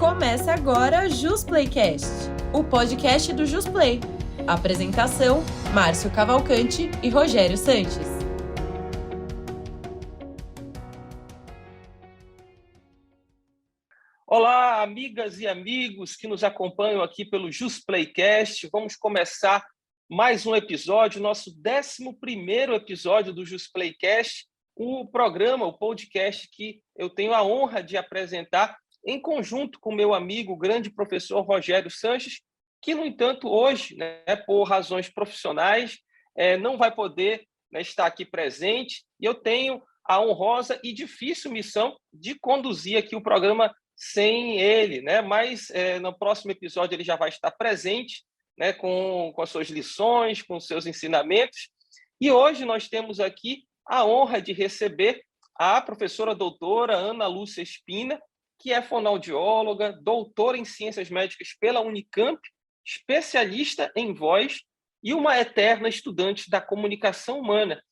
Começa agora JusPlaycast, o podcast do JusPlay. Apresentação, Márcio Cavalcante e Rogério Sanches. Olá, amigas e amigos que nos acompanham aqui pelo JusPlaycast. Vamos começar mais um episódio, nosso 11º episódio do JusPlaycast, o programa, o podcast que eu tenho a honra de apresentar em conjunto com meu amigo, o grande professor Rogério Sanches, que, no entanto, hoje, por razões profissionais, não vai poder estar aqui presente. E eu tenho a honrosa e difícil missão de conduzir aqui o programa sem ele, mas no próximo episódio ele já vai estar presente, com as suas lições, com os seus ensinamentos. E hoje nós temos aqui a honra de receber a professora doutora Ana Lúcia Spina, que é fonoaudióloga, doutora em Ciências Médicas pela Unicamp, especialista em voz e uma eterna estudante da comunicação humana.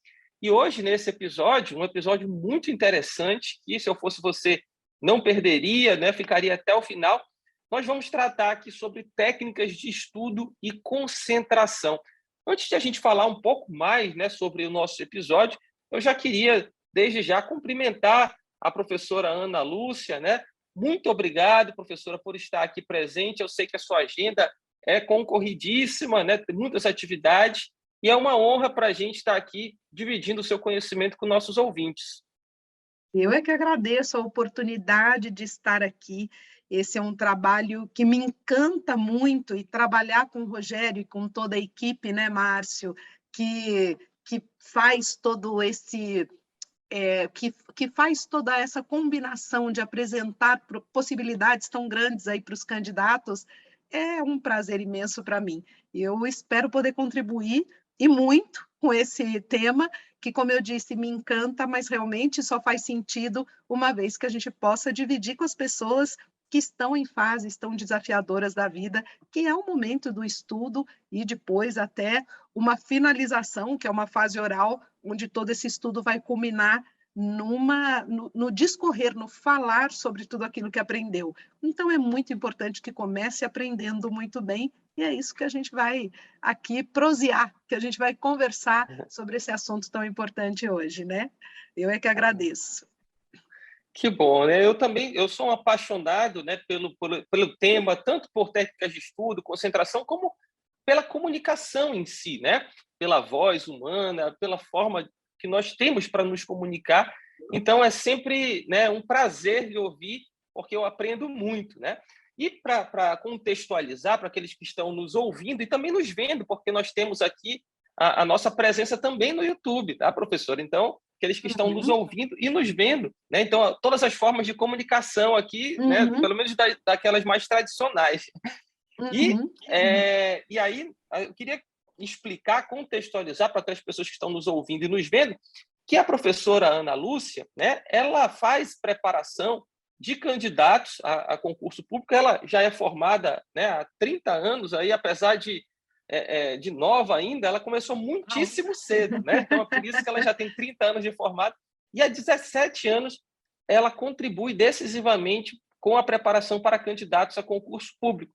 E hoje, nesse episódio, um episódio muito interessante, que se eu fosse você não perderia, ficaria até o final, nós vamos tratar aqui sobre técnicas de estudo e concentração. Antes de a gente falar um pouco mais sobre o nosso episódio, eu já queria, desde já, cumprimentar a professora Ana Lúcia, Muito obrigado, professora, por estar aqui presente. Eu sei que a sua agenda é concorridíssima, tem muitas atividades, e é uma honra para a gente estar aqui dividindo o seu conhecimento com nossos ouvintes. Eu é que agradeço a oportunidade de estar aqui. Esse é um trabalho que me encanta muito, e trabalhar com o Rogério e com toda a equipe, Márcio, que faz todo esse... que faz toda essa combinação de apresentar possibilidades tão grandes aí para os candidatos, é um prazer imenso para mim. Eu espero poder contribuir, e muito, com esse tema, que, como eu disse, me encanta, mas realmente só faz sentido uma vez que a gente possa dividir com as pessoas que estão em fases tão desafiadoras da vida, que é o momento do estudo e depois até uma finalização, que é uma fase oral, onde todo esse estudo vai culminar no discorrer, no falar sobre tudo aquilo que aprendeu. Então, é muito importante que comece aprendendo muito bem, e é isso que a gente vai aqui prosear, que a gente vai conversar sobre esse assunto tão importante hoje, Eu é que agradeço. Que bom, eu sou um apaixonado, pelo tema, tanto por técnicas de estudo, concentração, como pela comunicação em si, Pela voz humana, pela forma que nós temos para nos comunicar. Então, é sempre um prazer de ouvir, porque eu aprendo muito, E para contextualizar, para aqueles que estão nos ouvindo e também nos vendo, porque nós temos aqui a nossa presença também no YouTube, tá, professora? Então, aqueles que estão nos ouvindo e nos vendo, Então, todas as formas de comunicação aqui, pelo menos daquelas mais tradicionais. E aí, eu queria explicar, contextualizar para aquelas pessoas que estão nos ouvindo e nos vendo, que a professora Ana Lúcia, ela faz preparação de candidatos a concurso público. Ela já é formada há 30 anos, aí, apesar de nova ainda, ela começou muitíssimo cedo, Então, é por isso que ela já tem 30 anos de formada, e há 17 anos ela contribui decisivamente com a preparação para candidatos a concurso público.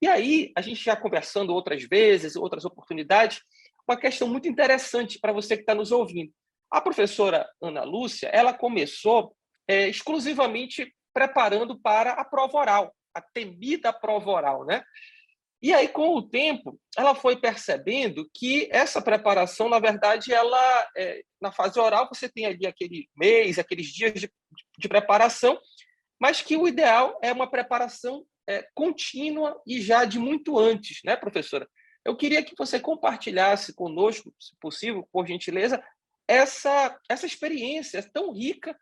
E aí, a gente já conversando outras vezes, outras oportunidades, uma questão muito interessante para você que está nos ouvindo. A professora Ana Lúcia, ela começou exclusivamente preparando para a prova oral, a temida prova oral, E aí, com o tempo, ela foi percebendo que essa preparação, na verdade, na fase oral, você tem ali aquele mês, aqueles dias de preparação, mas que o ideal é uma preparação contínua e já de muito antes, professora? Eu queria que você compartilhasse conosco, se possível, por gentileza, essa experiência tão rica,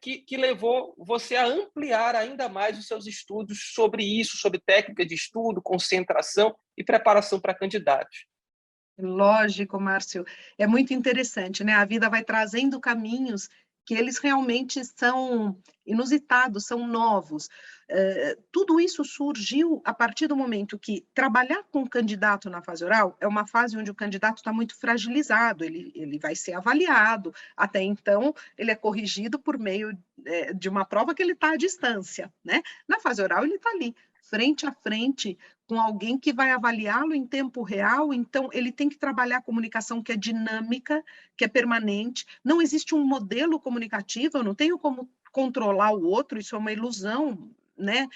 que levou você a ampliar ainda mais os seus estudos sobre isso, sobre técnica de estudo, concentração e preparação para candidatos. Lógico, Márcio. É muito interessante, A vida vai trazendo caminhos que eles realmente são inusitados, são novos. Tudo isso surgiu a partir do momento que trabalhar com o candidato na fase oral é uma fase onde o candidato está muito fragilizado, ele vai ser avaliado, até então ele é corrigido por meio de uma prova que ele está à distância, né? Na fase oral, ele está ali, frente a frente, com alguém que vai avaliá-lo em tempo real, então ele tem que trabalhar a comunicação que é dinâmica, que é permanente. Não existe um modelo comunicativo, eu não tenho como controlar o outro, isso é uma ilusão, né?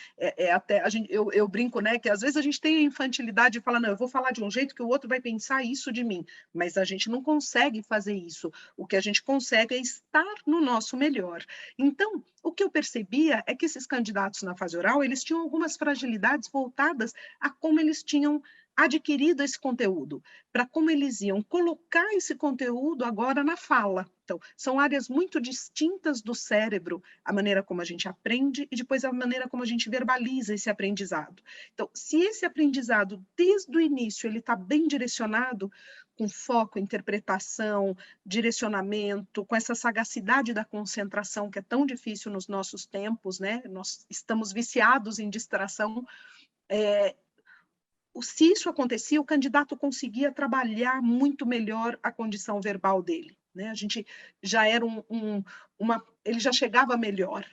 Até eu brinco, né, que às vezes a gente tem a infantilidade de falar, não, eu vou falar de um jeito que o outro vai pensar isso de mim, mas a gente não consegue fazer isso. O que a gente consegue é estar no nosso melhor. Então, o que eu percebia é que esses candidatos na fase oral, eles tinham algumas fragilidades voltadas a como eles tinham adquirido esse conteúdo, para como eles iam colocar esse conteúdo agora na fala. Então, são áreas muito distintas do cérebro, a maneira como a gente aprende e depois a maneira como a gente verbaliza esse aprendizado. Então, se esse aprendizado, desde o início, ele está bem direcionado, com foco, interpretação, direcionamento, com essa sagacidade da concentração que é tão difícil nos nossos tempos, né? Nós estamos viciados em distração. Se isso acontecia, o candidato conseguia trabalhar muito melhor a condição verbal dele, né? A gente já era ele já chegava melhor.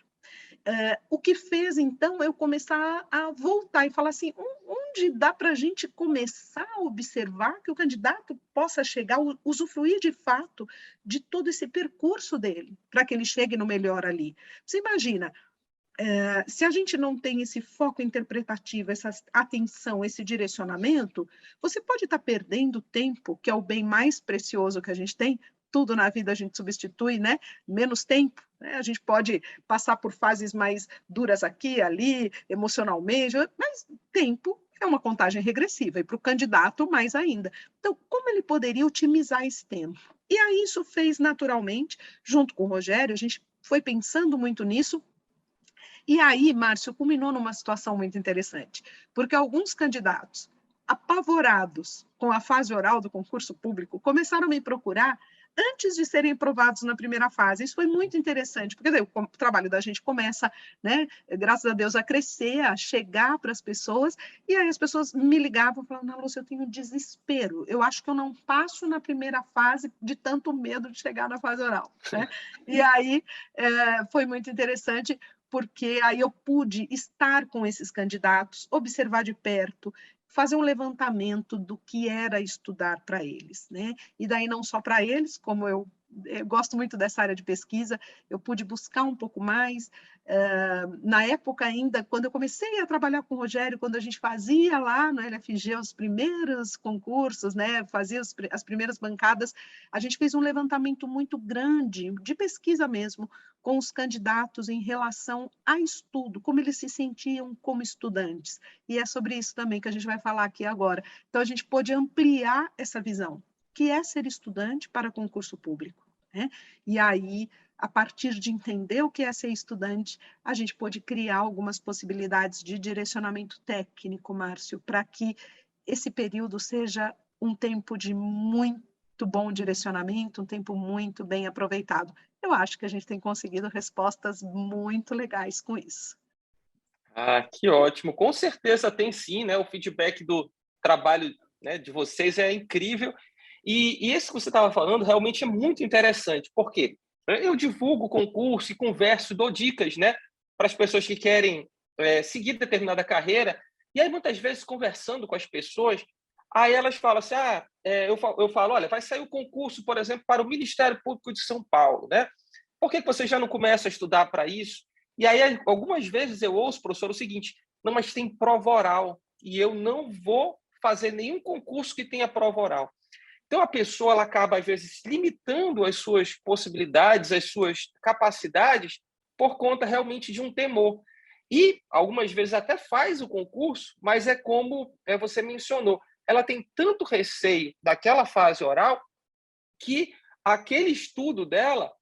O que fez, então, eu começar a voltar e falar assim, onde dá para a gente começar a observar que o candidato possa chegar, usufruir de fato de todo esse percurso dele, para que ele chegue no melhor ali. Você imagina, se a gente não tem esse foco interpretativo, essa atenção, esse direcionamento, você pode estar perdendo tempo, que é o bem mais precioso que a gente tem. Tudo na vida a gente substitui, né? Menos tempo, né? A gente pode passar por fases mais duras aqui, ali, emocionalmente, mas tempo é uma contagem regressiva, e para o candidato mais ainda. Então, como ele poderia otimizar esse tempo? E aí isso fez naturalmente, junto com o Rogério, a gente foi pensando muito nisso. E aí, Márcio, culminou numa situação muito interessante, porque alguns candidatos, apavorados com a fase oral do concurso público, começaram a me procurar antes de serem aprovados na primeira fase. Isso foi muito interessante, porque daí o trabalho da gente começa, né, graças a Deus, a crescer, a chegar para as pessoas, e aí as pessoas me ligavam e falavam, não, Lúcia, eu tenho desespero, eu acho que eu não passo na primeira fase de tanto medo de chegar na fase oral, né? E aí foi muito interessante, porque aí eu pude estar com esses candidatos, observar de perto, fazer um levantamento do que era estudar para eles, né? E daí não só para eles, como eu gosto muito dessa área de pesquisa, eu pude buscar um pouco mais. Na época ainda, quando eu comecei a trabalhar com o Rogério, quando a gente fazia lá no LFG os primeiros concursos, né, fazia as primeiras bancadas, a gente fez um levantamento muito grande, de pesquisa mesmo, com os candidatos em relação a estudo, como eles se sentiam como estudantes. E é sobre isso também que a gente vai falar aqui agora. Então, a gente pôde ampliar essa visão, que é ser estudante para concurso público, né? E aí, a partir de entender o que é ser estudante, a gente pôde criar algumas possibilidades de direcionamento técnico, Márcio, para que esse período seja um tempo de muito bom direcionamento, um tempo muito bem aproveitado. Eu acho que a gente tem conseguido respostas muito legais com isso. Ah, que ótimo. Com certeza tem sim, né? O feedback do trabalho, né, de vocês é incrível. E esse que você estava falando realmente é muito interessante. Por quê? Eu divulgo o concurso e converso, dou dicas, né, para as pessoas que querem seguir determinada carreira. E aí, muitas vezes, conversando com as pessoas, aí elas falam assim, eu falo, olha, vai sair o concurso, por exemplo, para o Ministério Público de São Paulo, né? Por que você já não começa a estudar para isso? E aí, algumas vezes eu ouço, professor, o seguinte, não, mas tem prova oral, e eu não vou fazer nenhum concurso que tenha prova oral. Então, a pessoa ela acaba, às vezes, limitando as suas possibilidades, as suas capacidades, por conta realmente de um temor. E, algumas vezes, até faz o concurso, mas é como você mencionou, ela tem tanto receio daquela fase oral que aquele estudo dela,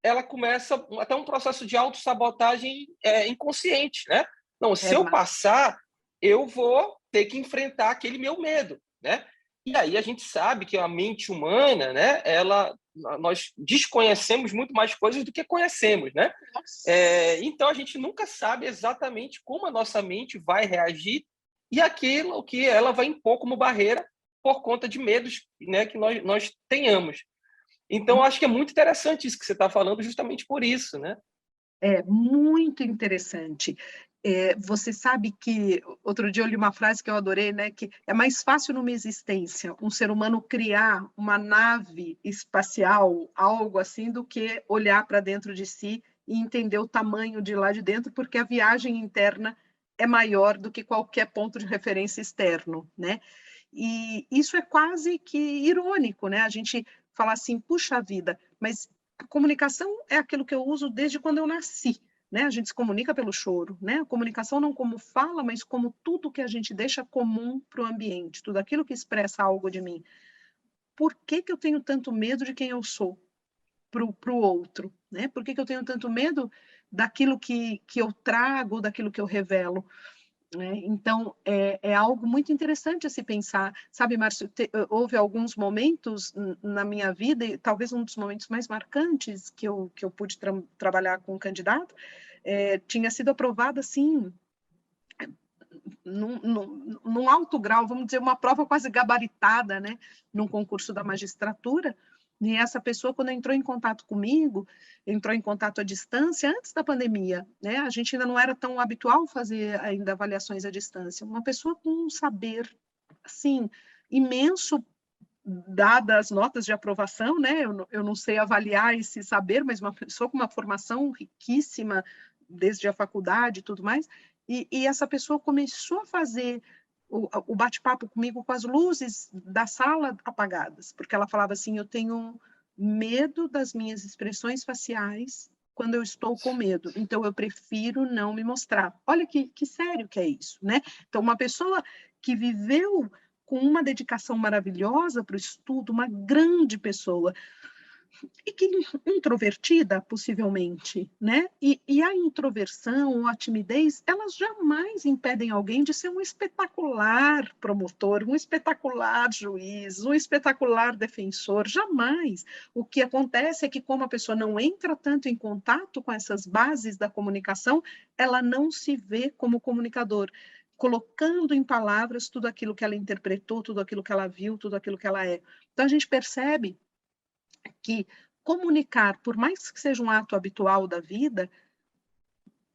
ela começa até um processo de autossabotagem inconsciente, né? Não, se eu passar, eu vou ter que enfrentar aquele meu medo, né? E aí a gente sabe que a mente humana, né? Nós desconhecemos muito mais coisas do que conhecemos, né? Então a gente nunca sabe exatamente como a nossa mente vai reagir e aquilo que ela vai impor como barreira por conta de medos, né, que nós tenhamos. Então, acho que é muito interessante isso que você está falando, justamente por isso, né? É muito interessante. Você sabe que outro dia eu li uma frase que eu adorei, né? Que é mais fácil numa existência um ser humano criar uma nave espacial, algo assim, do que olhar para dentro de si e entender o tamanho de lá de dentro, porque a viagem interna é maior do que qualquer ponto de referência externo, né? E isso é quase que irônico, né? A gente fala assim, puxa vida, mas a comunicação é aquilo que eu uso desde quando eu nasci, né? A gente se comunica pelo choro, né? A comunicação não como fala, mas como tudo que a gente deixa comum para o ambiente, tudo aquilo que expressa algo de mim. Por que que eu tenho tanto medo de quem eu sou para o outro, né? Por que que eu tenho tanto medo daquilo que eu trago, daquilo que eu revelo? Né? Então, é algo muito interessante a se pensar. Sabe, Márcio, houve alguns momentos na minha vida, e talvez um dos momentos mais marcantes que eu pude trabalhar com um candidato, tinha sido aprovada, assim, num alto grau, vamos dizer, uma prova quase gabaritada, né, num concurso da magistratura. E essa pessoa, quando entrou em contato comigo, entrou em contato à distância antes da pandemia, né? A gente ainda não era tão habitual fazer ainda avaliações à distância. Uma pessoa com um saber, assim, imenso, dadas as notas de aprovação, né? Eu não sei avaliar esse saber, mas uma pessoa com uma formação riquíssima, desde a faculdade e tudo mais, e essa pessoa começou a fazer o bate-papo comigo com as luzes da sala apagadas, porque ela falava assim, eu tenho medo das minhas expressões faciais quando eu estou com medo, então eu prefiro não me mostrar. Olha que sério que é isso, né? Então, uma pessoa que viveu com uma dedicação maravilhosa para o estudo, uma grande pessoa, e que introvertida, possivelmente, né? E a introversão ou a timidez, elas jamais impedem alguém de ser um espetacular promotor, um espetacular juiz, um espetacular defensor, jamais. O que acontece é que, como a pessoa não entra tanto em contato com essas bases da comunicação, ela não se vê como comunicador, colocando em palavras tudo aquilo que ela interpretou, tudo aquilo que ela viu, tudo aquilo que ela é. Então, a gente percebe que comunicar, por mais que seja um ato habitual da vida,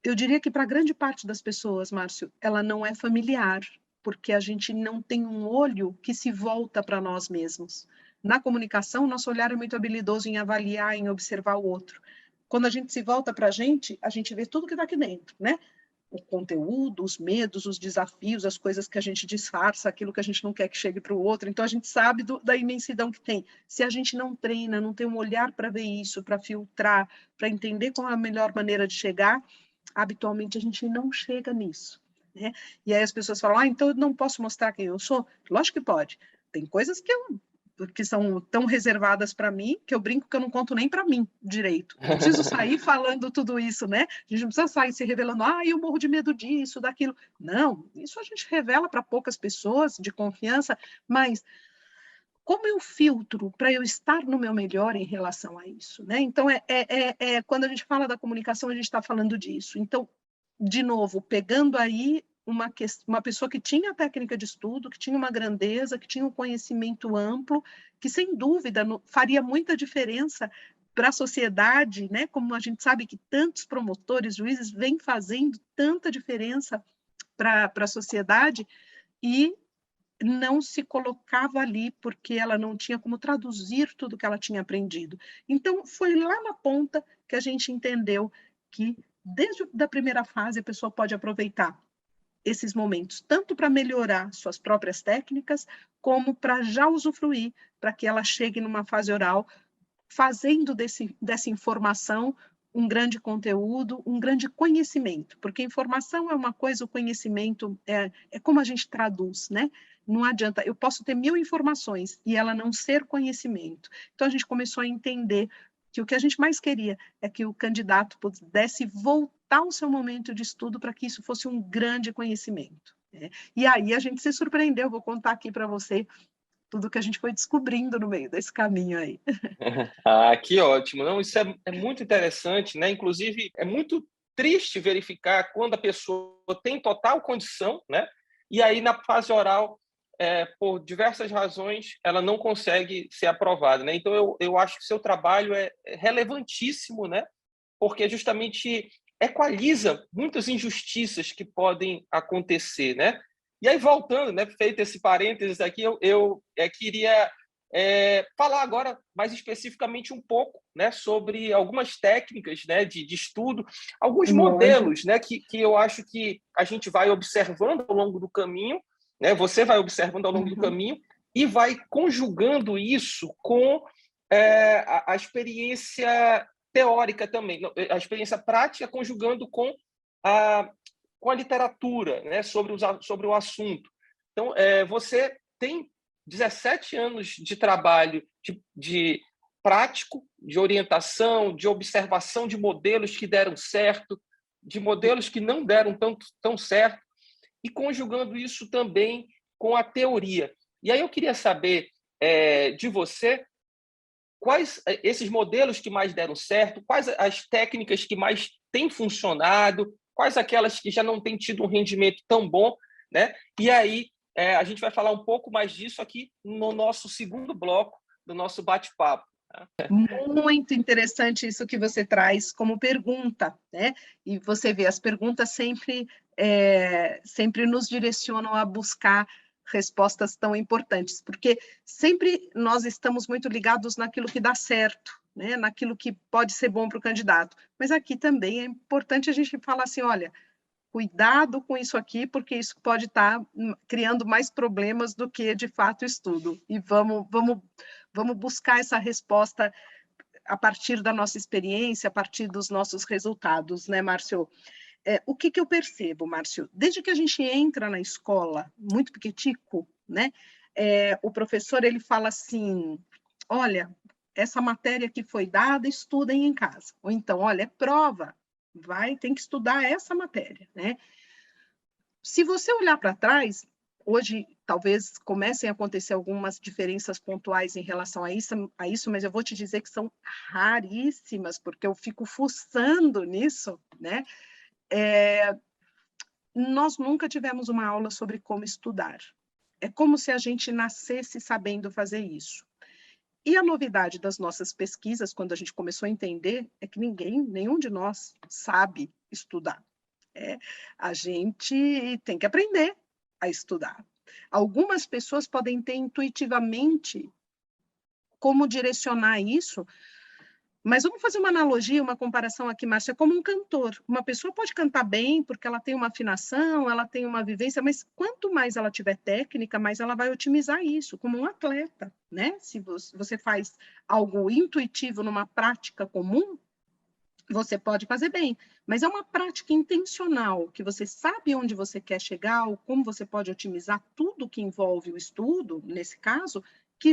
eu diria que para grande parte das pessoas, Márcio, ela não é familiar, porque a gente não tem um olho que se volta para nós mesmos. Na comunicação, nosso olhar é muito habilidoso em avaliar, em observar o outro. Quando a gente se volta para a gente vê tudo que está aqui dentro, né? O conteúdo, os medos, os desafios, as coisas que a gente disfarça, aquilo que a gente não quer que chegue para o outro. Então, a gente sabe da imensidão que tem. Se a gente não treina, não tem um olhar para ver isso, para filtrar, para entender qual é a melhor maneira de chegar, habitualmente a gente não chega nisso. Né? E aí as pessoas falam, então eu não posso mostrar quem eu sou? Lógico que pode. Tem coisas que são tão reservadas para mim, que eu brinco que eu não conto nem para mim direito. Não preciso sair falando tudo isso, né? A gente não precisa sair se revelando, eu morro de medo disso, daquilo. Não, isso a gente revela para poucas pessoas de confiança, mas como eu filtro para eu estar no meu melhor em relação a isso, né? Então, quando a gente fala da comunicação, a gente está falando disso. Então, de novo, pegando aí uma pessoa que tinha técnica de estudo, que tinha uma grandeza, que tinha um conhecimento amplo, que sem dúvida faria muita diferença para a sociedade, né? Como a gente sabe que tantos promotores, juízes vêm fazendo tanta diferença para a sociedade, e não se colocava ali porque ela não tinha como traduzir tudo que ela tinha aprendido. Então, foi lá na ponta que a gente entendeu que, desde a primeira fase, a pessoa pode aproveitar esses momentos, tanto para melhorar suas próprias técnicas, como para já usufruir, para que ela chegue numa fase oral, fazendo dessa informação um grande conteúdo, um grande conhecimento, porque informação é uma coisa, o conhecimento é como a gente traduz, né? Não adianta, eu posso ter 1000 informações e ela não ser conhecimento. Então, a gente começou a entender que o que a gente mais queria é que o candidato pudesse voltar ao seu momento de estudo para que isso fosse um grande conhecimento. Né? E aí a gente se surpreendeu, vou contar aqui para você tudo que a gente foi descobrindo no meio desse caminho aí. Que ótimo. Não, isso é muito interessante, né? Inclusive, é muito triste verificar quando a pessoa tem total condição, né? E aí, na fase oral, por diversas razões, ela não consegue ser aprovada, né? Então, eu acho que o seu trabalho é relevantíssimo, né? porque justamente equaliza muitas injustiças que podem acontecer, né? E aí, voltando, né, feito esse parênteses aqui, eu queria falar agora mais especificamente um pouco, né, sobre algumas técnicas, né, de estudo, alguns modelos, né, que eu acho que a gente vai observando ao longo do caminho, né, você vai observando ao longo do caminho e vai conjugando isso com a experiência teórica também, a experiência prática conjugando com a literatura, né, sobre o assunto. Então, você tem 17 anos de trabalho de prático, de orientação, de observação de modelos que deram certo, de modelos que não deram tão certo, e conjugando isso também com a teoria. E aí eu queria saber de você quais esses modelos que mais deram certo, quais as técnicas que mais têm funcionado, quais aquelas que já não têm tido um rendimento tão bom, né? E aí a gente vai falar um pouco mais disso aqui no nosso segundo bloco do nosso bate-papo. Muito interessante isso que você traz como pergunta, né? E você vê, as perguntas sempre nos direcionam a buscar respostas tão importantes, porque sempre nós estamos muito ligados naquilo que dá certo, né? Naquilo que pode ser bom para o candidato. Mas aqui também é importante a gente falar assim, olha, cuidado com isso aqui, porque isso pode estar criando mais problemas do que, de fato, estudo. E vamos buscar essa resposta a partir da nossa experiência, a partir dos nossos resultados, né, Márcio? O que eu percebo, Márcio? Desde que a gente entra na escola, muito pequitico, né, o professor ele fala assim, olha, essa matéria que foi dada, estudem em casa. Ou então, olha, é prova, tem que estudar essa matéria, né? Se você olhar para trás, hoje talvez comecem a acontecer algumas diferenças pontuais em relação a isso, mas eu vou te dizer que são raríssimas, porque eu fico fuçando nisso, né? Nós nunca tivemos uma aula sobre como estudar. É como se a gente nascesse sabendo fazer isso. E a novidade das nossas pesquisas, quando a gente começou a entender, é que nenhum de nós sabe estudar. A gente tem que aprender a estudar. Algumas pessoas podem ter intuitivamente como direcionar isso, mas vamos fazer uma analogia, uma comparação aqui, Márcia, é como um cantor. Uma pessoa pode cantar bem porque ela tem uma afinação, ela tem uma vivência, mas quanto mais ela tiver técnica, mais ela vai otimizar isso, como um atleta, né? Se você faz algo intuitivo numa prática comum, você pode fazer bem, mas é uma prática intencional, que você sabe onde você quer chegar, ou como você pode otimizar tudo que envolve o estudo, nesse caso, que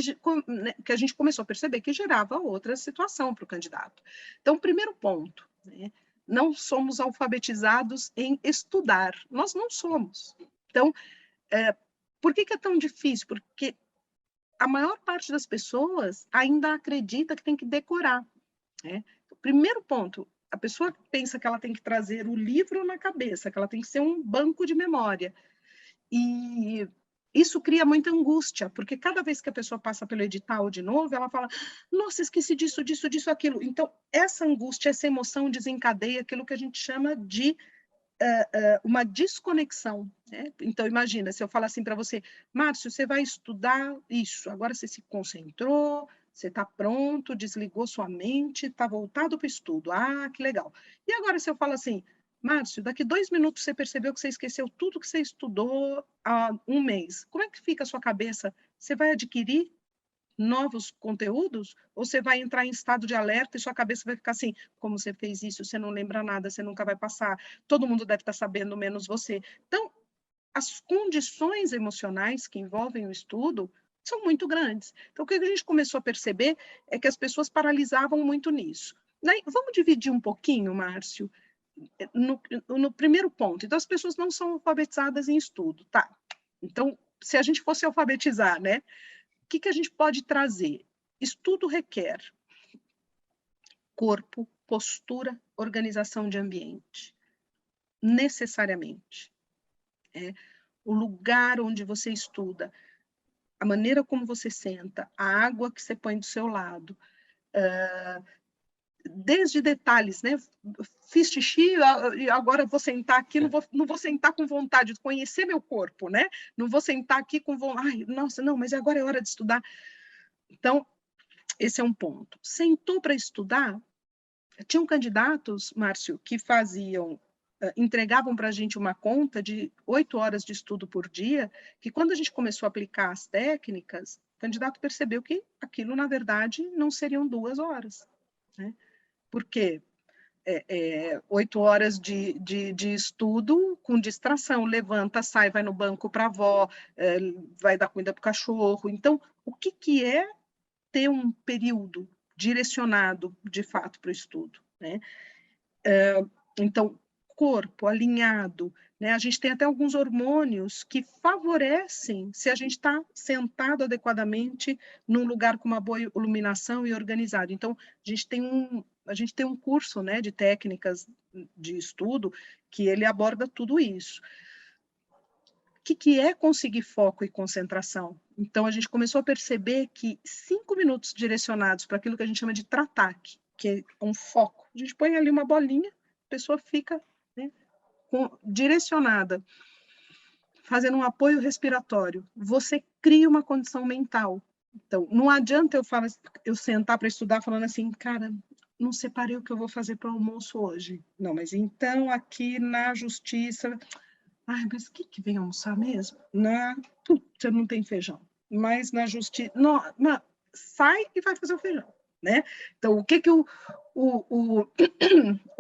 a gente começou a perceber que gerava outra situação para o candidato. Então, primeiro ponto, né? Não somos alfabetizados em estudar, nós não somos. Então, por que é tão difícil? Porque a maior parte das pessoas ainda acredita que tem que decorar, né? Primeiro ponto, a pessoa pensa que ela tem que trazer o livro na cabeça, que ela tem que ser um banco de memória. E isso cria muita angústia, porque cada vez que a pessoa passa pelo edital de novo, ela fala, nossa, esqueci disso, aquilo. Então, essa angústia, essa emoção desencadeia aquilo que a gente chama de uma desconexão, né? Então, imagina, se eu falar assim para você, Márcio, você vai estudar isso, agora você se concentrou, você está pronto, desligou sua mente, está voltado para o estudo. Ah, que legal. E agora, se eu falo assim, Márcio, daqui 2 minutos você percebeu que você esqueceu tudo que você estudou há um mês. Como é que fica a sua cabeça? Você vai adquirir novos conteúdos? Ou você vai entrar em estado de alerta e sua cabeça vai ficar assim, como você fez isso, você não lembra nada, você nunca vai passar, todo mundo deve estar sabendo, menos você. Então, as condições emocionais que envolvem o estudo são muito grandes. Então, o que a gente começou a perceber é que as pessoas paralisavam muito nisso. Daí, vamos dividir um pouquinho, Márcio, no primeiro ponto. Então, as pessoas não são alfabetizadas em estudo, tá? Então, se a gente fosse alfabetizar, né? O que a gente pode trazer? Estudo requer corpo, postura, organização de ambiente. Necessariamente. O lugar onde você estuda, a maneira como você senta, a água que você põe do seu lado, desde detalhes, né? Fiz xixi, agora vou sentar aqui, não vou sentar com vontade de conhecer meu corpo, né? Não vou sentar aqui com vontade, ai, nossa, não, mas agora é hora de estudar. Então, esse é um ponto. Sentou para estudar, tinham candidatos, Márcio, que entregavam para a gente uma conta de 8 horas de estudo por dia, que quando a gente começou a aplicar as técnicas, o candidato percebeu que aquilo, na verdade, não seriam 2 horas, né? Porque 8 horas de estudo com distração, levanta, sai, vai no banco para a avó, vai dar comida para o cachorro. Então, o que é ter um período direcionado, de fato, para o estudo, né? Então, corpo alinhado, né? A gente tem até alguns hormônios que favorecem se a gente está sentado adequadamente num lugar com uma boa iluminação e organizado. Então, a gente tem um curso, né, de técnicas de estudo que ele aborda tudo isso. O que é conseguir foco e concentração? Então, a gente começou a perceber que 5 minutos direcionados para aquilo que a gente chama de trataque, que é um foco. A gente põe ali uma bolinha, a pessoa fica, né, direcionada, fazendo um apoio respiratório. Você cria uma condição mental. Então, não adianta eu sentar para estudar falando assim, cara, não separei o que eu vou fazer para o almoço hoje. Não, mas então aqui na justiça... Ai, mas o que vem almoçar mesmo? Você não tem feijão. Mas na justiça... Não, sai e vai fazer o feijão, né? Então, o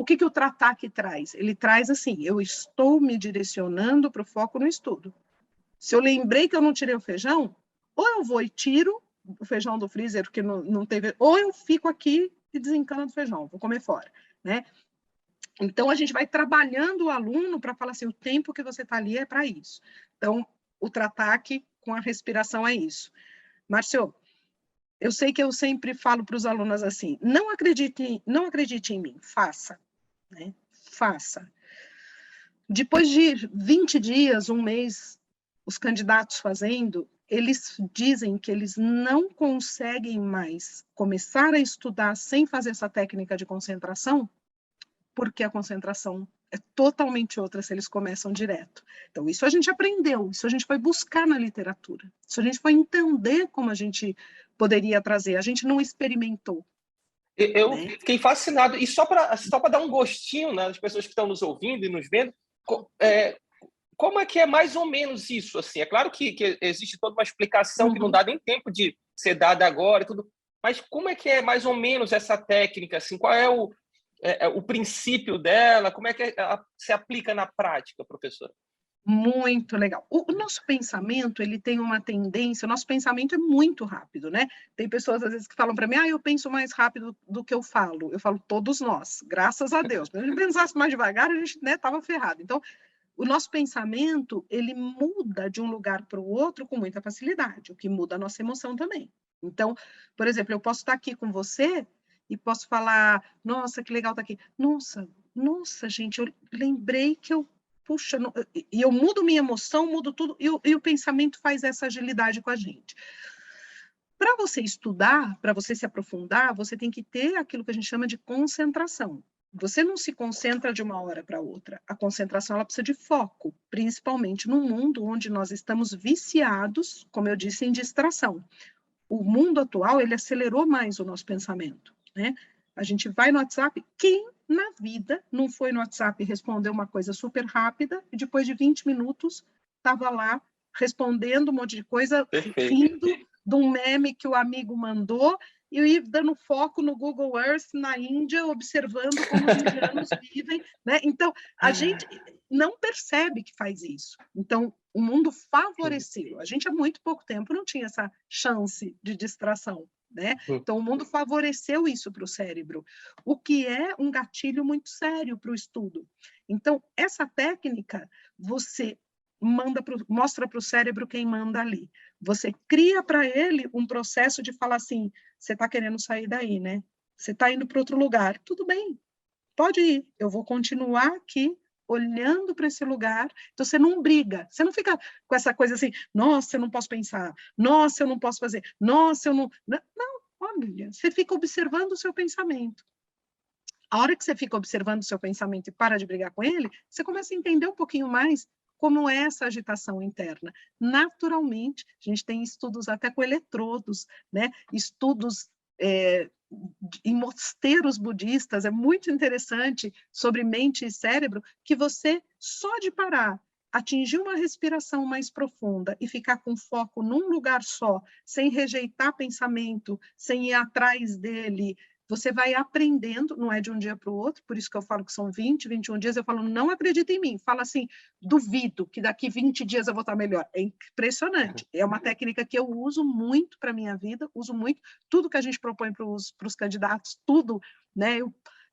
que o trataque traz? Ele traz assim, eu estou me direcionando para o foco no estudo. Se eu lembrei que eu não tirei o feijão, ou eu vou e tiro o feijão do freezer, porque não teve... Ou eu fico aqui e desencano do feijão, vou comer fora, né? Então, a gente vai trabalhando o aluno para falar assim, o tempo que você está ali é para isso. Então, o trataque com a respiração é isso. Márcio, eu sei que eu sempre falo para os alunos assim, não acredite em mim, faça, né? Faça. Depois de 20 dias, um mês, os candidatos fazendo, eles dizem que eles não conseguem mais começar a estudar sem fazer essa técnica de concentração, porque a concentração é totalmente outra se eles começam direto. Então, isso a gente aprendeu, isso a gente foi buscar na literatura, isso a gente foi entender como a gente poderia trazer, a gente não experimentou. Eu fiquei fascinado, e só para dar um gostinho, né, das pessoas que estão nos ouvindo e nos vendo, como é que é mais ou menos isso? Assim, é claro que existe toda uma explicação que não dá nem tempo de ser dada agora, e tudo, mas como é que é mais ou menos essa técnica? Assim, qual é o princípio dela? Como é que ela se aplica na prática, professora? Muito legal. O nosso pensamento, ele tem uma tendência, o nosso pensamento é muito rápido, né? Tem pessoas, às vezes, que falam para mim, eu penso mais rápido do que eu falo. Eu falo, todos nós, graças a Deus. Se a gente pensasse mais devagar, a gente estava ferrado. Então, o nosso pensamento, ele muda de um lugar para o outro com muita facilidade, o que muda a nossa emoção também. Então, por exemplo, eu posso estar aqui com você e posso falar, nossa, que legal estar aqui. Nossa, gente, eu lembrei que puxa, e eu mudo minha emoção, mudo tudo, e o pensamento faz essa agilidade com a gente. Para você estudar, para você se aprofundar, você tem que ter aquilo que a gente chama de concentração. Você não se concentra de uma hora para outra. A concentração, ela precisa de foco, principalmente num mundo onde nós estamos viciados, como eu disse, em distração. O mundo atual, ele acelerou mais o nosso pensamento, né? A gente vai no WhatsApp, quem na vida não foi no WhatsApp e respondeu uma coisa super rápida e depois de 20 minutos estava lá respondendo um monte de coisa, rindo de um meme que o amigo mandou e dando foco no Google Earth na Índia, observando como os indianos vivem, né? Então, a gente não percebe que faz isso. Então, o mundo favoreceu. A gente há muito pouco tempo não tinha essa chance de distração, né? Então, o mundo favoreceu isso para o cérebro, o que é um gatilho muito sério para o estudo. Então, essa técnica, você mostra para o cérebro quem manda ali. Você cria para ele um processo de falar assim, você está querendo sair daí, né? Você está indo para outro lugar. Tudo bem, pode ir. Eu vou continuar aqui olhando para esse lugar. Então, você não briga. Você não fica com essa coisa assim, nossa, eu não posso pensar. Nossa, eu não posso fazer. Nossa, eu não... Não, olha, você fica observando o seu pensamento. A hora que você fica observando o seu pensamento e para de brigar com ele, você começa a entender um pouquinho mais como é essa agitação interna. Naturalmente, a gente tem estudos até com eletrodos, né? Estudos em mosteiros budistas, é muito interessante, sobre mente e cérebro, que você, só de parar, atingir uma respiração mais profunda e ficar com foco num lugar só, sem rejeitar pensamento, sem ir atrás dele, você vai aprendendo, não é de um dia para o outro, por isso que eu falo que são 20, 21 dias, eu falo, não acredita em mim, fala assim, duvido que daqui 20 dias eu vou estar melhor. É impressionante, é uma técnica que eu uso muito para a minha vida, uso muito, tudo que a gente propõe para os candidatos, tudo, né,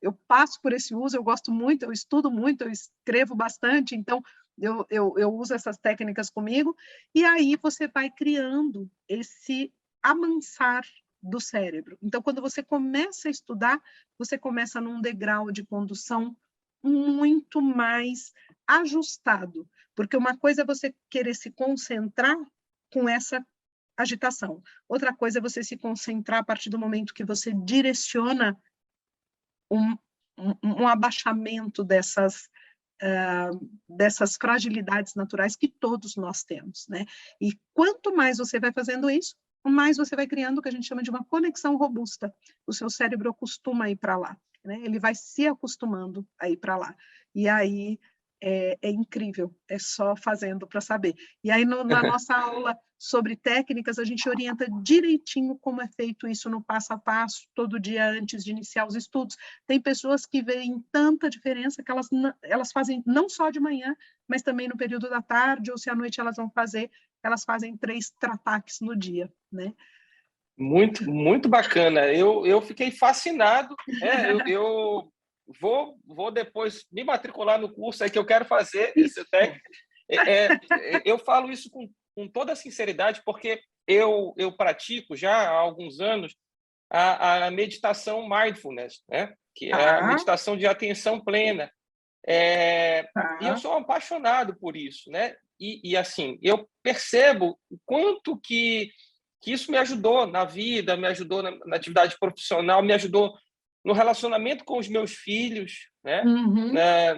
eu passo por esse uso, eu gosto muito, eu estudo muito, eu escrevo bastante, então eu uso essas técnicas comigo, e aí você vai criando esse amansar do cérebro. Então, quando você começa a estudar, você começa num degrau de condução muito mais ajustado, porque uma coisa é você querer se concentrar com essa agitação, outra coisa é você se concentrar a partir do momento que você direciona um abaixamento dessas fragilidades naturais que todos nós temos, né? E quanto mais você vai fazendo isso, mais você vai criando o que a gente chama de uma conexão robusta. O seu cérebro acostuma a ir para lá, né? Ele vai se acostumando a ir para lá. E aí é incrível, é só fazendo para saber. E aí na nossa aula sobre técnicas, a gente orienta direitinho como é feito isso no passo a passo, todo dia antes de iniciar os estudos. Tem pessoas que veem tanta diferença que elas fazem não só de manhã, mas também no período da tarde, ou se à noite elas vão fazer, elas fazem 3 trataques no dia, né? Muito, muito bacana. Eu fiquei fascinado. Eu vou depois me matricular no curso aí que eu quero fazer esse técnico. Eu falo isso com toda a sinceridade, porque eu pratico já há alguns anos a meditação mindfulness, né? Que é a meditação de atenção plena. E eu sou apaixonado por isso, né? E assim, eu percebo o quanto que isso me ajudou na vida, me ajudou na atividade profissional, me ajudou no relacionamento com os meus filhos, né? Uhum.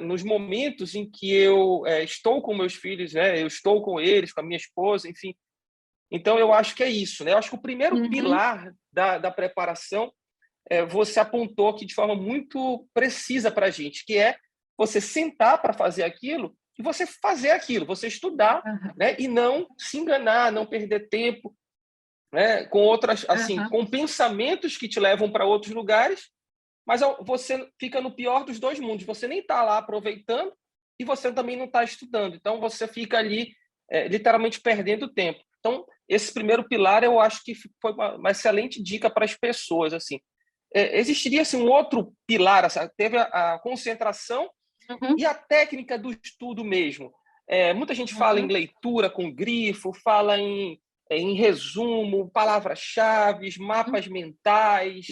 Nos momentos em que eu estou com meus filhos, né? Eu estou com eles, com a minha esposa, enfim. Então, eu acho que é isso, né? Eu acho que o primeiro pilar da preparação você apontou aqui de forma muito precisa para a gente, que é você sentar para fazer aquilo e você fazer aquilo, você estudar, né? E não se enganar, não perder tempo, né? Com outras, assim, com pensamentos que te levam para outros lugares, mas você fica no pior dos dois mundos. Você nem está lá aproveitando e você também não está estudando. Então, você fica ali literalmente perdendo tempo. Então, esse primeiro pilar, eu acho que foi uma excelente dica para as pessoas. Assim. Existiria assim, um outro pilar, assim, teve a concentração e a técnica do estudo mesmo. Muita gente fala em leitura com grifo, fala em resumo, palavras-chave, mapas mentais,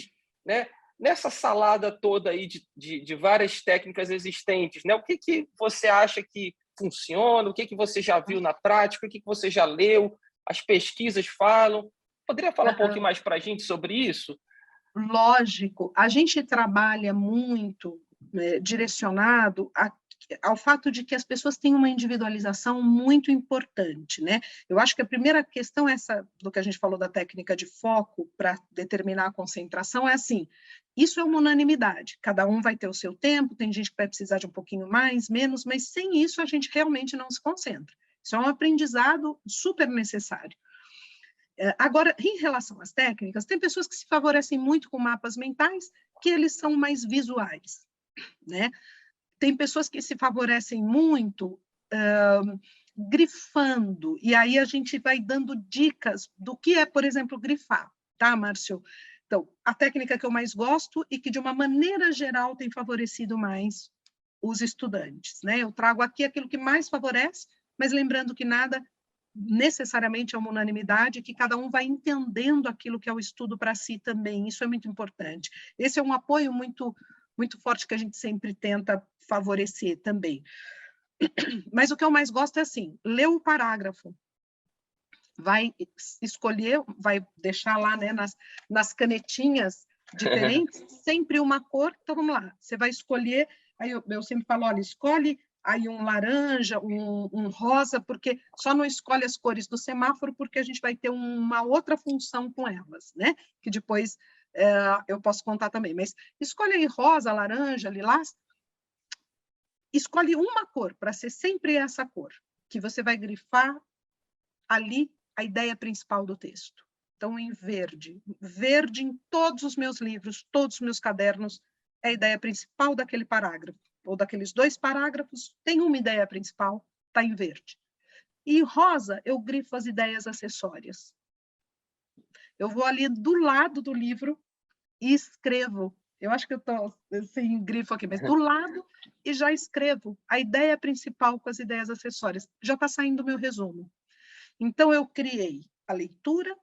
né? Nessa salada toda aí de várias técnicas existentes, né? O que você acha que funciona? O que você já viu na prática? O que você já leu? As pesquisas falam? Poderia falar um pouquinho mais para a gente sobre isso? Lógico. A gente trabalha muito direcionado ao fato de que as pessoas têm uma individualização muito importante, né? Eu acho que a primeira questão essa do que a gente falou da técnica de foco para determinar a concentração é assim, isso é uma unanimidade, cada um vai ter o seu tempo, tem gente que vai precisar de um pouquinho mais, menos, mas sem isso a gente realmente não se concentra. Isso é um aprendizado super necessário. Agora, em relação às técnicas, tem pessoas que se favorecem muito com mapas mentais, que eles são mais visuais, né? Tem pessoas que se favorecem muito grifando, e aí a gente vai dando dicas do que é, por exemplo, grifar, tá, Márcio? Então, a técnica que eu mais gosto e que, de uma maneira geral, tem favorecido mais os estudantes, né? Eu trago aqui aquilo que mais favorece, mas lembrando que nada necessariamente é uma unanimidade, que cada um vai entendendo aquilo que é o estudo para si também, isso é muito importante. Esse é um apoio muito forte que a gente sempre tenta favorecer também. Mas o que eu mais gosto é assim, ler o parágrafo, vai escolher, vai deixar lá, né, nas canetinhas diferentes, sempre uma cor. Então, vamos lá, você vai escolher, aí eu sempre falo, olha, escolhe aí um laranja, um rosa, porque só não escolhe as cores do semáforo, porque a gente vai ter uma outra função com elas, né? Que depois eu posso contar também. Mas escolhe aí rosa, laranja, lilás, escolhe uma cor, para ser sempre essa cor, que você vai grifar ali a ideia principal do texto. Então, em verde. Verde em todos os meus livros, todos os meus cadernos, é a ideia principal daquele parágrafo. Ou daqueles 2 parágrafos, tem uma ideia principal, está em verde. E rosa, eu grifo as ideias acessórias. Eu vou ali do lado do livro e escrevo. Eu acho que eu estou sem grifo aqui, mas do lado e já escrevo a ideia principal com as ideias acessórias. Já está saindo o meu resumo. Então, eu criei a leitura.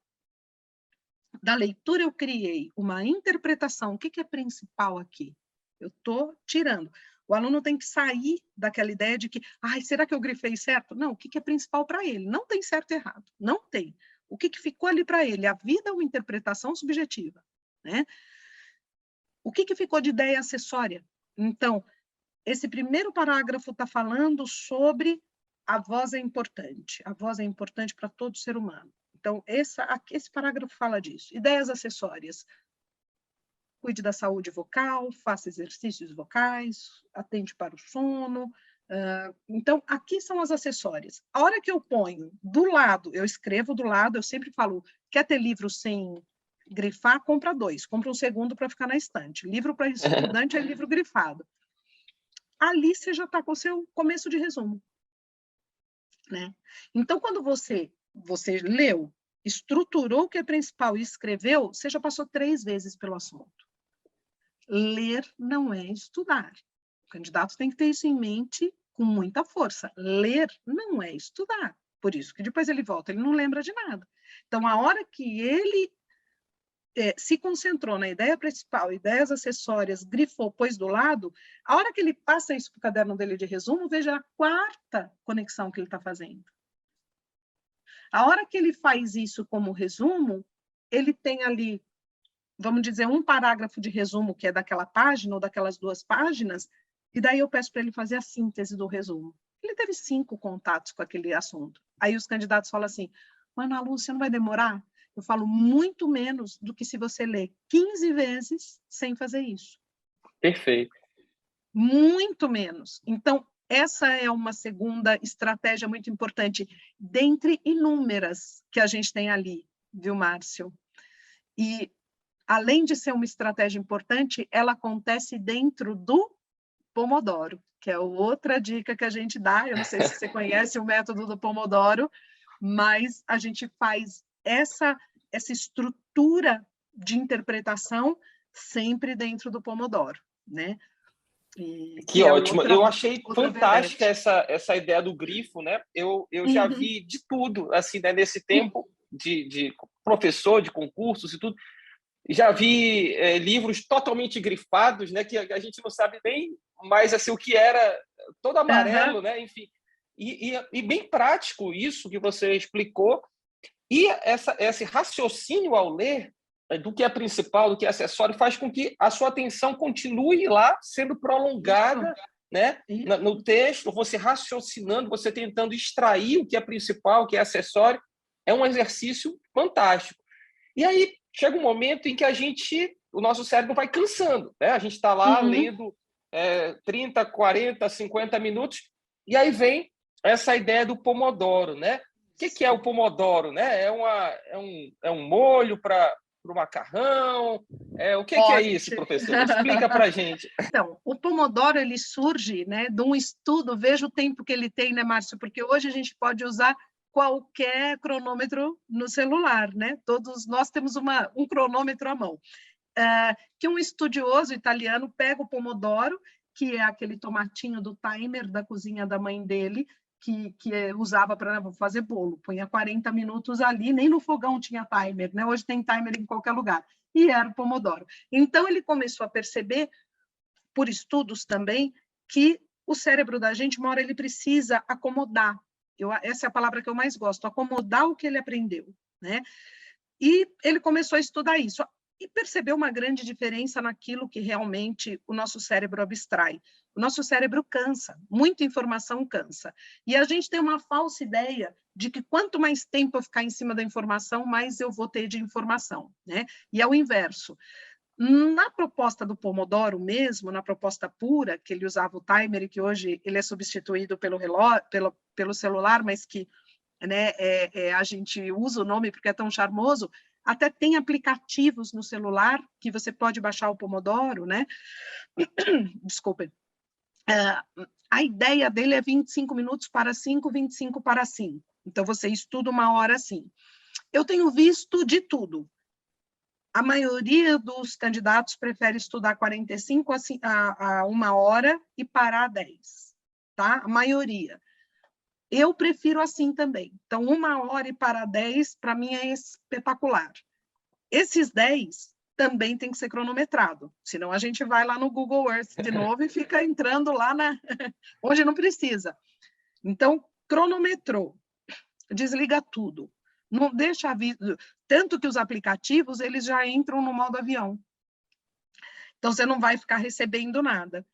Da leitura, eu criei uma interpretação. O que é principal aqui? Eu estou tirando. O aluno tem que sair daquela ideia de que, será que eu grifei certo? Não, o que é principal para ele? Não tem certo e errado, não tem. O que ficou ali para ele? A vida é uma interpretação subjetiva, né? O que ficou de ideia acessória? Então, esse primeiro parágrafo está falando sobre a voz é importante. A voz é importante para todo ser humano. Então, esse parágrafo fala disso. Ideias acessórias. Cuide da saúde vocal, faça exercícios vocais, atente para o sono. Então, aqui são as acessórias. A hora que eu ponho do lado, eu escrevo do lado, eu sempre falo, quer ter livro sem grifar? Compra 2. Compra um segundo para ficar na estante. Livro para estudante é livro grifado. Ali você já está com o seu começo de resumo, né? Então, quando você leu, estruturou o que é principal e escreveu, você já passou 3 vezes pelo assunto. Ler não é estudar. O candidato tem que ter isso em mente com muita força. Ler não é estudar. Por isso que depois ele volta, ele não lembra de nada. Então, a hora que ele se concentrou na ideia principal, ideias acessórias, grifou, pôs do lado, a hora que ele passa isso para o caderno dele de resumo, veja a 4ª conexão que ele está fazendo. A hora que ele faz isso como resumo, ele tem ali, vamos dizer, um parágrafo de resumo, que é daquela página ou daquelas 2 páginas, e daí eu peço para ele fazer a síntese do resumo. Ele teve 5 contatos com aquele assunto. Aí os candidatos falam assim, Ana Lúcia, não vai demorar? Eu falo muito menos do que se você ler 15 vezes sem fazer isso. Perfeito. Muito menos. Então, essa é uma segunda estratégia muito importante, dentre inúmeras que a gente tem ali, viu, Márcio? E, além de ser uma estratégia importante, ela acontece dentro do Pomodoro, que é outra dica que a gente dá. Eu não sei se você conhece o método do Pomodoro, mas a gente faz essa estrutura de interpretação sempre dentro do Pomodoro, né? Que ótimo. Eu achei fantástica essa ideia do grifo, né? Eu já vi de tudo, assim, né? Nesse tempo de professor, de concursos e tudo. Já vi livros totalmente grifados, né? Que a gente não sabe nem mais assim, o que era, todo amarelo, né? Enfim. E bem prático isso que você explicou. E esse raciocínio ao ler, do que é principal, do que é acessório, faz com que a sua atenção continue lá, sendo prolongada, né? No texto, você raciocinando, você tentando extrair o que é principal, o que é acessório. É um exercício fantástico. E aí chega um momento em que o nosso cérebro vai cansando, né? A gente está lá lendo 30, 40, 50 minutos, e aí vem essa ideia do Pomodoro, né? O que é o Pomodoro, né? É um molho para o macarrão? O que é isso, professor? Explica para a gente. Então, o Pomodoro, ele surge, né, de um estudo, veja o tempo que ele tem, né, Márcio? Porque hoje a gente pode usar qualquer cronômetro no celular, né? Todos nós temos um cronômetro à mão. Que um estudioso italiano pega o Pomodoro, que é aquele tomatinho do timer da cozinha da mãe dele, que usava para fazer bolo. Punha 40 minutos ali, nem no fogão tinha timer, né? Hoje tem timer em qualquer lugar. E era o Pomodoro. Então, ele começou a perceber, por estudos também, que o cérebro da gente, uma hora, ele precisa acomodar. Essa é a palavra que eu mais gosto, acomodar o que ele aprendeu, né? E ele começou a estudar isso. e perceber uma grande diferença naquilo que realmente o nosso cérebro abstrai. O nosso cérebro cansa, muita informação cansa. E a gente tem uma falsa ideia de que quanto mais tempo eu ficar em cima da informação, mais eu vou ter de informação, né? E é o inverso. Na proposta do Pomodoro mesmo, na proposta pura, que ele usava o timer e que hoje ele é substituído pelo relógio, pelo celular, mas que, né, a gente usa o nome porque é tão charmoso, até tem aplicativos no celular que você pode baixar o Pomodoro, né? Desculpem. A ideia dele é 25 minutos para 5, 25 para 5. Então, você estuda uma hora assim. Eu tenho visto de tudo. A maioria dos candidatos prefere estudar 45 a 1 hora e parar a 10, tá? A maioria. Eu prefiro assim também. Então, 1 hora e parar 10, para mim, é espetacular. Esses 10 também tem que ser cronometrado, senão a gente vai lá no Google Earth de novo e fica entrando lá onde não precisa. Então, cronometrou, desliga tudo. Não deixa aviso, tanto que os aplicativos, eles já entram no modo avião. Então, você não vai ficar recebendo nada.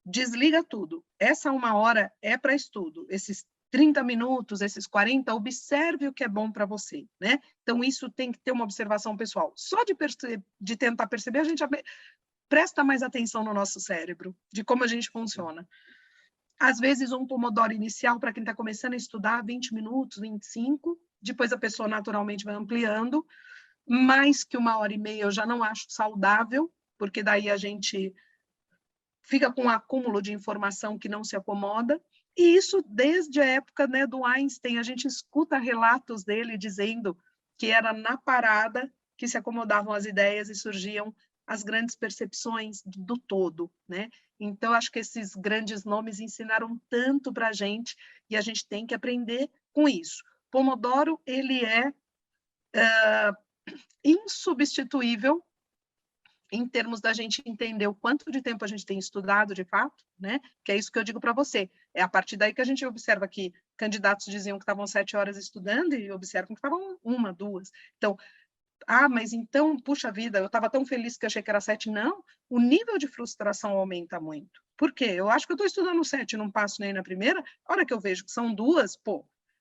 Desliga tudo. Essa 1 hora é para estudo. Esses 30 minutos, esses 40, observe o que é bom para você, né? Então, isso tem que ter uma observação pessoal. Só de tentar perceber, a gente presta mais atenção no nosso cérebro, de como a gente funciona. Às vezes, um pomodoro inicial, para quem está começando a estudar, 20 minutos, 25, depois a pessoa naturalmente vai ampliando. Mais que 1 hora e meia eu já não acho saudável, porque daí a gente fica com um acúmulo de informação que não se acomoda. E isso desde a época, né, do Einstein, a gente escuta relatos dele dizendo que era na parada que se acomodavam as ideias e surgiam as grandes percepções do todo, né? Então, acho que esses grandes nomes ensinaram tanto para a gente e a gente tem que aprender com isso. Pomodoro, ele é insubstituível em termos da gente entender o quanto de tempo a gente tem estudado de fato, né? Que é isso que eu digo para você. É a partir daí que a gente observa que candidatos diziam que estavam 7 horas estudando e observam que estavam 1, 2. Então, mas então, puxa vida, eu estava tão feliz que achei que era 7. Não, o nível de frustração aumenta muito. Por quê? Eu acho que eu estou estudando 7 e não passo nem na primeira, a hora que eu vejo que são 2,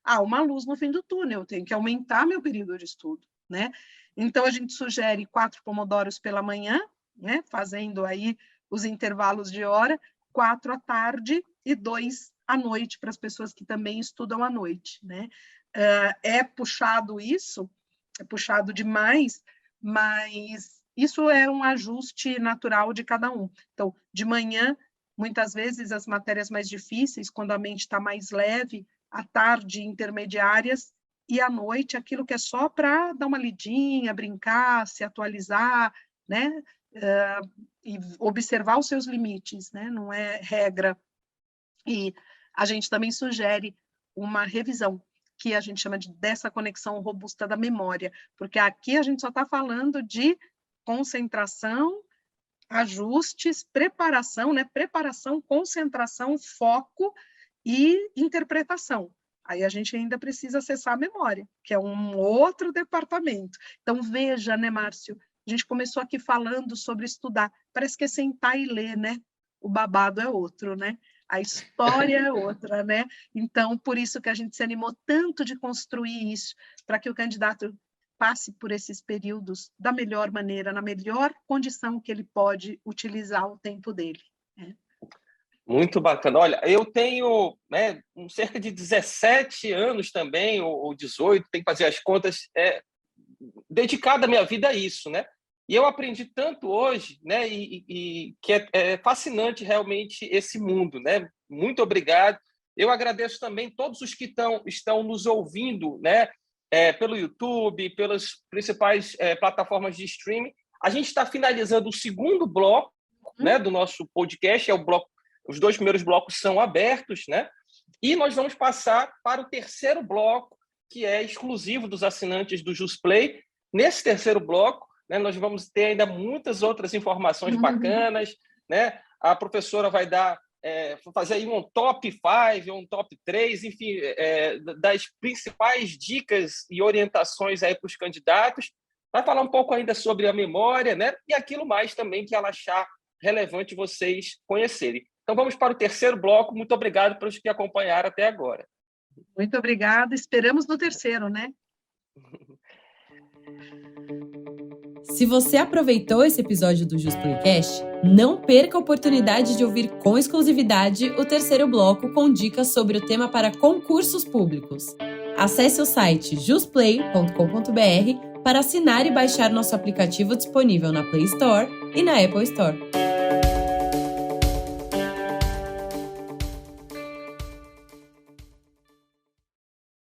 há uma luz no fim do túnel, eu tenho que aumentar meu período de estudo, né? Então, a gente sugere 4 pomodoros pela manhã, né? Fazendo aí os intervalos de hora, 4 à tarde e 2 à noite, para as pessoas que também estudam à noite, né? É puxado isso, é puxado demais, mas isso é um ajuste natural de cada um. Então, de manhã, muitas vezes, as matérias mais difíceis, quando a mente está mais leve, à tarde, intermediárias, e à noite, aquilo que é só para dar uma lidinha, brincar, se atualizar, né? E observar os seus limites, né? Não é regra. E a gente também sugere uma revisão, que a gente chama dessa conexão robusta da memória, porque aqui a gente só está falando de concentração, ajustes, preparação, né? Preparação, concentração, foco e interpretação. Aí a gente ainda precisa acessar a memória, que é um outro departamento. Então, veja, né, Márcio? A gente começou aqui falando sobre estudar. Parece que é sentar e ler, né? O babado é outro, né? A história é outra, né? Então, por isso que a gente se animou tanto de construir isso, para que o candidato passe por esses períodos da melhor maneira, na melhor condição que ele pode utilizar o tempo dele, né? Muito bacana. Olha, eu tenho, né, cerca de 17 anos também, ou 18, tem que fazer as contas, dedicada a minha vida a isso, né? E eu aprendi tanto hoje, né, e que é fascinante realmente esse mundo, né? Muito obrigado. Eu agradeço também todos os que estão nos ouvindo, né, pelo YouTube, pelas principais plataformas de streaming. A gente está finalizando o segundo bloco, né, do nosso podcast, é o bloco. Os 2 primeiros blocos são abertos, né? E nós vamos passar para o terceiro bloco, que é exclusivo dos assinantes do JusPlay. Nesse terceiro bloco, né, nós vamos ter ainda muitas outras informações bacanas, né? A professora vai fazer aí um top 5, um top 3, enfim, das principais dicas e orientações aí para os candidatos. Vai falar um pouco ainda sobre a memória, né? E aquilo mais também que ela achar relevante vocês conhecerem. Então, vamos para o terceiro bloco. Muito obrigado pelos que acompanharam até agora. Muito obrigada. Esperamos no terceiro, né? Se você aproveitou esse episódio do JusPlayCast, não perca a oportunidade de ouvir com exclusividade o terceiro bloco com dicas sobre o tema para concursos públicos. Acesse o site jusplay.com.br para assinar e baixar nosso aplicativo disponível na Play Store e na Apple Store.